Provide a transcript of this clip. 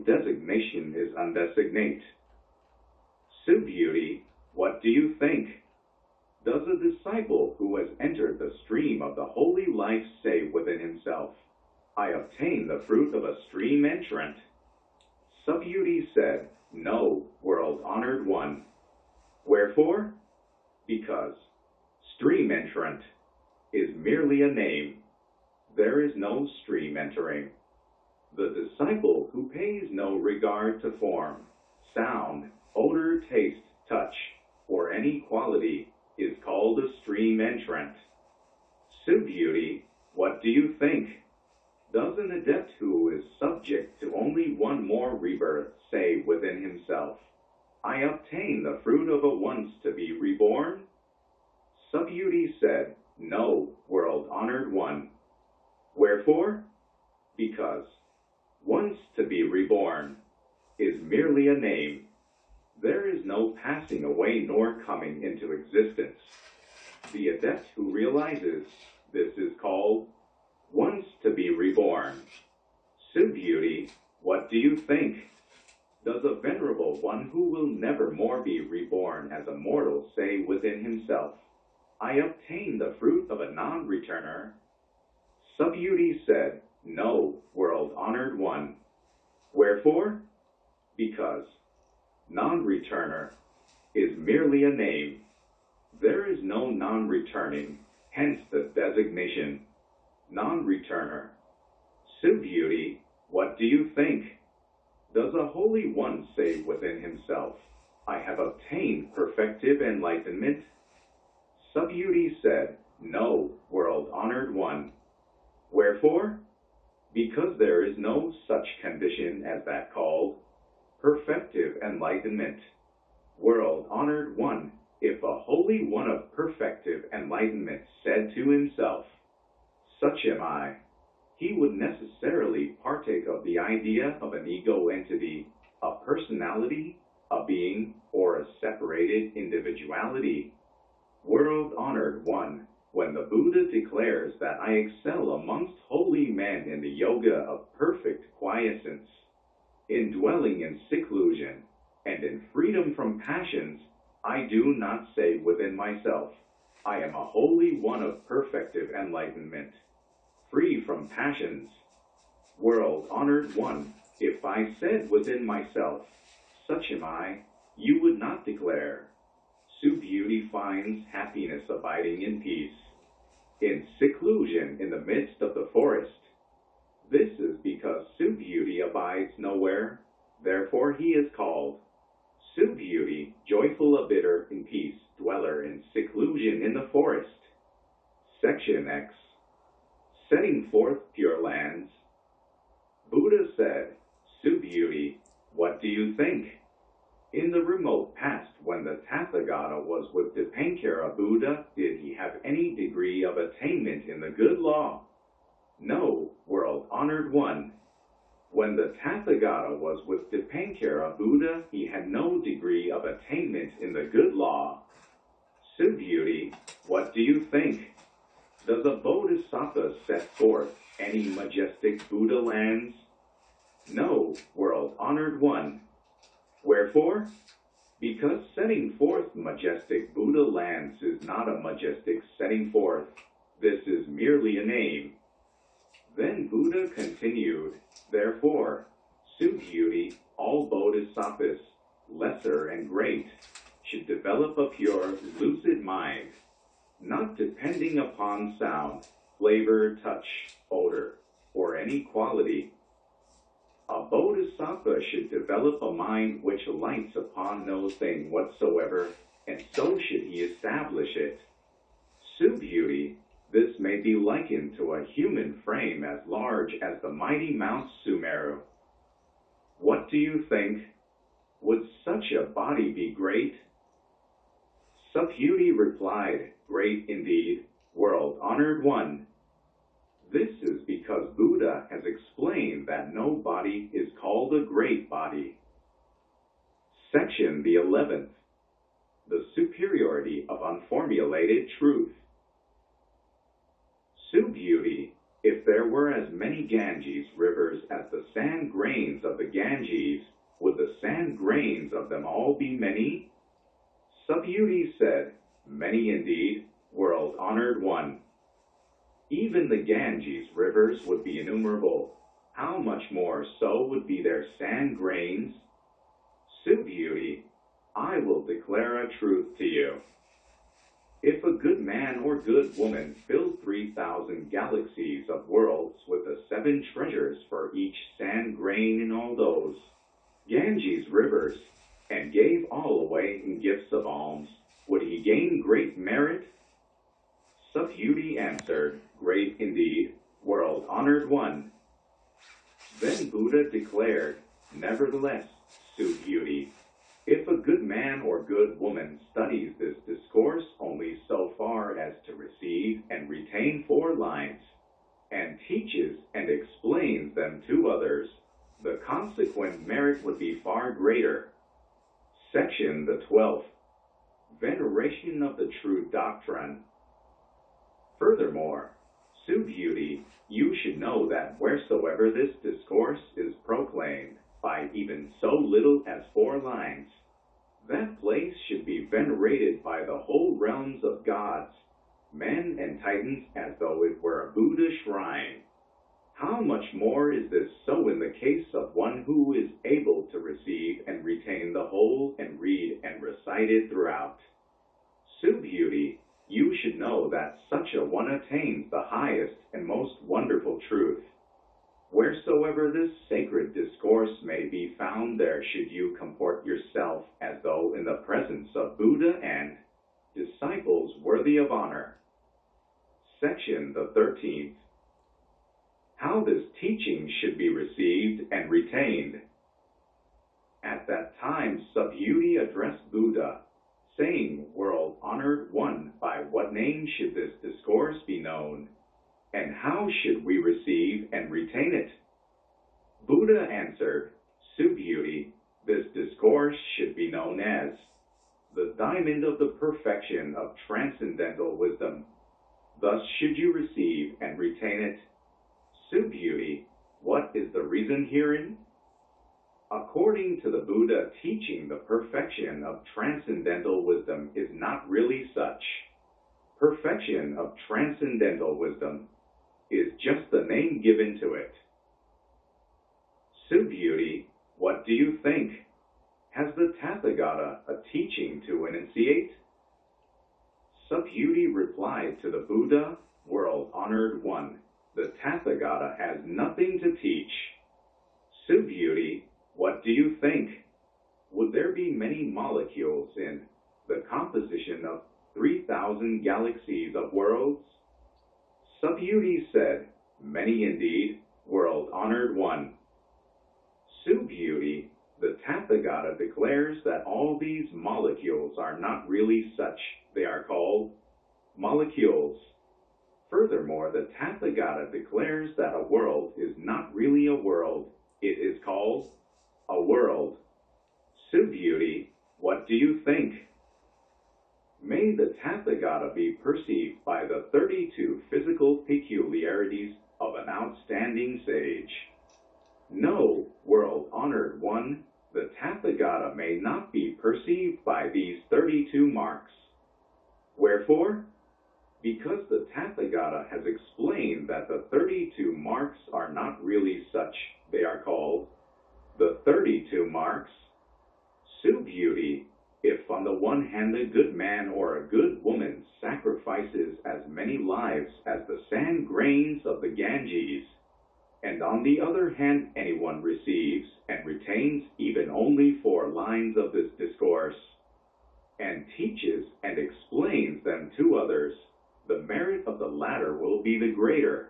true designation is undesignate. Beauty, what do you think? Does a disciple who has entered the stream of the holy life say within himself, I obtain the fruit of a stream entrant? Beauty said, No, world-honored one. Wherefore? Because stream entrant is merely a name. There is no stream entering. The disciple who pays no regard to form, sound, odor, taste, touch, or any quality is called a stream entrant. Beauty, what do you think? Does an adept who is subject to only one more rebirth say within himself, I obtain the fruit of a once to be reborn? Beauty said, No, world-honored one. Wherefore? Because once to be reborn is merely a name. There is no passing away nor coming into existence. The adept who realizes this is called once to be reborn. Beauty, what do you think? Does a venerable one who will never more be reborn as a mortal say within himself, I obtain the fruit of a non-returner? Beauty said, No, world-honored one. Wherefore? Because non-returner is merely a name. There is no non-returning, hence the designation, non-returner. Beauty, what do you think? Does a holy one say within himself, I have obtained perfective enlightenment? Beauty said, No, world-honored one. Wherefore? Because there is no such condition as that called perfective enlightenment. World-honored one, if a holy one of perfective enlightenment said to himself, Such am I, he would necessarily partake of the idea of an ego entity, a personality, a being, or a separated individuality. World-honored one, when the Buddha declares that I excel amongst holy men in the yoga of perfect quiescence, in dwelling in seclusion, and in freedom from passions, I do not say within myself, I am a holy one of perfective enlightenment, free from passions. World-honored one, if I said within myself, Such am I, you would not declare, Beauty finds happiness abiding in peace, in seclusion in the midst of the forest. This is because Beauty abides nowhere, therefore he is called Beauty, joyful abitter in peace, dweller in seclusion in the forest. Section X. Setting forth Pure Lands. Buddha said, Beauty, what do you think? In the remote past, when the Tathagata was with Dipankara Buddha, did he have any degree of attainment in the good law? No, world-honored one. When the Tathagata was with Dipankara Buddha, he had no degree of attainment in the good law. Beauty, what do you think? Does a bodhisattva set forth any majestic Buddha lands? No, world-honored one. Wherefore? Because setting forth majestic Buddha lands is not a majestic setting forth. This is merely a name. Then Buddha continued, Therefore, Beauty, all bodhisattvas, lesser and great, should develop a pure, lucid mind, not depending upon sound, flavor, touch, odor, or any quality. A bodhisattva should develop a mind which lights upon no thing whatsoever, and so should he establish it. Beauty, this may be likened to a human frame as large as the mighty Mount Sumeru. What do you think? Would such a body be great? Beauty replied, Great indeed, world-honored one. This is because Buddha has explained that no body is called a great body. Section the 11th. The superiority of unformulated truth. Beauty, If there were as many Ganges rivers as the sand grains of the Ganges, would the sand grains of them all be many? Subhuti said, Many indeed, world-honored one. Even the Ganges rivers would be innumerable. How much more so would be their sand grains? Subhuti, I will declare a truth to you. If a good man or good woman filled 3,000 galaxies of worlds with the 7 treasures for each sand grain in all those Ganges rivers, and gave all away in gifts of alms, would he gain great merit? Subhuti answered, Great indeed, world-honored one. Then Buddha declared, Nevertheless, Subhuti, if a good man or good woman studies this discourse only so far as to receive and retain 4 lines, and teaches and explains them to others, the consequent merit would be far greater. Section the 12th. Veneration of the True Doctrine. Furthermore, Subhuti, you should know that wheresoever this discourse is proclaimed, by even so little as 4 lines, that place should be venerated by the whole realms of gods, men and titans, as though it were a Buddha shrine. How much more is this so in the case of one who is able to receive and retain the whole and read and recite it throughout? Subhuti, you should know that such a one attains the highest and most wonderful truth. Wheresoever this sacred discourse may be found, there should you comport yourself as though in the presence of Buddha and disciples worthy of honor. Section the 13th. How this teaching should be received and retained. At that time, Subhuti addressed Buddha, saying, World-honored one, by what name should this discourse be known? And how should we receive and retain it? Buddha answered, Subhuti, this discourse should be known as the diamond of the perfection of transcendental wisdom. Thus should you receive and retain it. Subhuti, what is the reason herein? According to the Buddha, teaching the perfection of transcendental wisdom is not really such. Perfection of transcendental wisdom is just the name given to it. Subhuti, what do you think? Has the Tathagata a teaching to enunciate? Subhuti replied to the Buddha, world-honored one, the Tathagata has nothing to teach. Subhuti, what do you think? Would there be many molecules in the composition of 3,000 galaxies of worlds? Subhuti said, Many indeed, world-honored one. Subhuti, the Tathagata declares that all these molecules are not really such. They are called molecules. Furthermore, the Tathagata declares that a world is not really a world. It is called a world. Subhuti, what do you think? May the Tathagata be perceived by the 32 physical peculiarities of an outstanding sage. No, world-honored one, the Tathagata may not be perceived by these 32 marks. Wherefore? Because the Tathagata has explained that the 32 marks are not really such. They are called the 32 marks. Subhuti, if on the one hand a good man or a good woman sacrifices as many lives as the sand grains of the Ganges, and on the other hand anyone receives and retains even only 4 lines of this discourse, and teaches and explains them to others, the merit of the latter will be the greater,